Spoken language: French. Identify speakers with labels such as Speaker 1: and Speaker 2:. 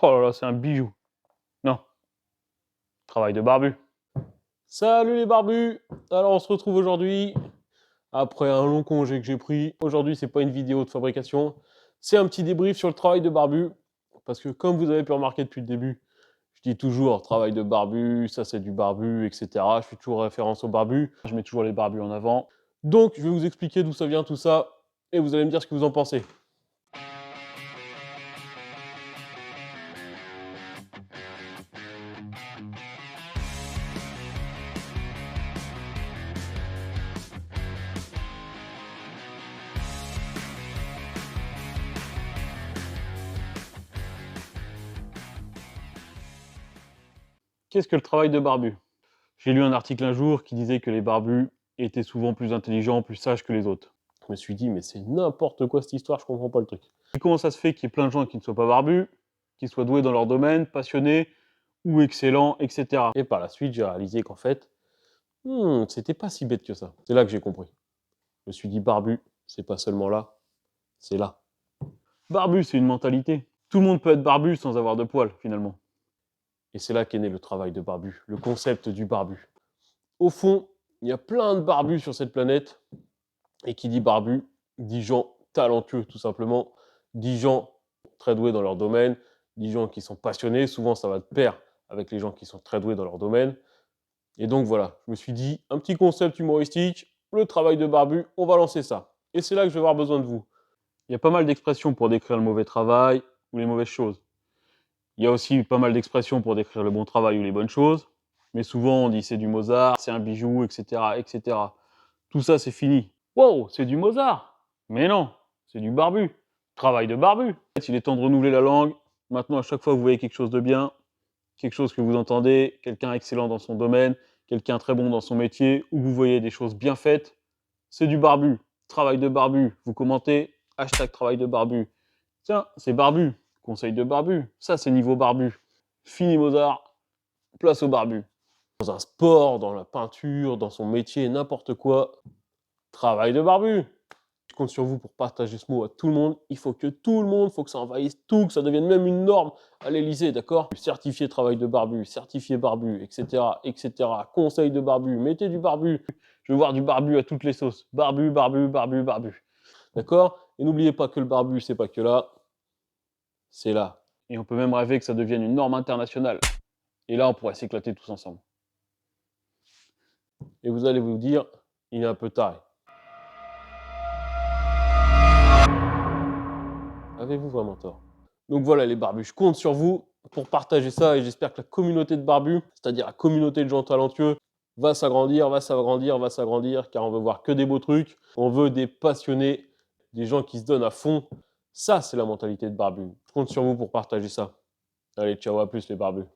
Speaker 1: Oh là là, c'est un bijou. Non, travail de barbu. Salut les barbus! Alors on se retrouve aujourd'hui, après un long congé que j'ai pris. Aujourd'hui, c'est pas une vidéo de fabrication, c'est un petit débrief sur le travail de barbu. Parce que comme vous avez pu remarquer depuis le début, je dis toujours travail de barbu, ça c'est du barbu, etc. Je fais toujours référence au barbu, je mets toujours les barbus en avant. Donc je vais vous expliquer d'où ça vient tout ça, et vous allez me dire ce que vous en pensez. Qu'est-ce que le travail de barbu? J'ai lu un article un jour qui disait que les barbus étaient souvent plus intelligents, plus sages que les autres. Je me suis dit, mais c'est n'importe quoi cette histoire, je comprends pas le truc. Et comment ça se fait qu'il y ait plein de gens qui ne soient pas barbus, qui soient doués dans leur domaine, passionnés ou excellents, etc. Et par la suite, j'ai réalisé qu'en fait, c'était pas si bête que ça. C'est là que j'ai compris. Je me suis dit, barbu, c'est pas seulement là, c'est là. Barbu, c'est une mentalité. Tout le monde peut être barbu sans avoir de poils, finalement. Et c'est là qu'est né le travail de barbu, le concept du barbu. Au fond, il y a plein de barbus sur cette planète, et qui dit barbu, dit gens talentueux, tout simplement, dit gens très doués dans leur domaine, dit gens qui sont passionnés, souvent ça va de pair avec les gens qui sont très doués dans leur domaine. Et donc voilà, je me suis dit, un petit concept humoristique, le travail de barbu, on va lancer ça. Et c'est là que je vais avoir besoin de vous. Il y a pas mal d'expressions pour décrire le mauvais travail ou les mauvaises choses. Il y a aussi pas mal d'expressions pour décrire le bon travail ou les bonnes choses. Mais souvent, on dit c'est du Mozart, c'est un bijou, etc., etc. Tout ça, c'est fini. Wow, c'est du Mozart! Mais non, c'est du barbu. Travail de barbu. Il est temps de renouveler la langue. Maintenant, à chaque fois que vous voyez quelque chose de bien, quelque chose que vous entendez, quelqu'un excellent dans son domaine, quelqu'un très bon dans son métier, ou vous voyez des choses bien faites, c'est du barbu. Travail de barbu. Vous commentez, hashtag travail de barbu. Tiens, c'est barbu. Conseil de barbu. Ça, c'est niveau barbu. Fini Mozart, place au barbu. Dans un sport, dans la peinture, dans son métier, n'importe quoi, travail de barbu. Je compte sur vous pour partager ce mot à tout le monde. Il faut que tout le monde, il faut que ça envahisse tout, que ça devienne même une norme à l'Élysée, d'accord? Certifié travail de barbu, certifié barbu, etc., etc. Conseil de barbu, mettez du barbu. Je veux voir du barbu à toutes les sauces. Barbu, barbu, barbu, barbu. D'accord? Et n'oubliez pas que le barbu, c'est pas que là, c'est là. Et on peut même rêver que ça devienne une norme internationale. Et là, on pourrait s'éclater tous ensemble. Et vous allez vous dire, il est un peu taré. Avez-vous vraiment tort? Donc voilà les barbus, je compte sur vous pour partager ça et j'espère que la communauté de barbus, c'est-à-dire la communauté de gens talentueux, va s'agrandir, va s'agrandir, va s'agrandir, car on veut voir que des beaux trucs, on veut des passionnés, des gens qui se donnent à fond. Ça, c'est la mentalité de barbu. Je compte sur vous pour partager ça. Allez, ciao, à plus les barbus.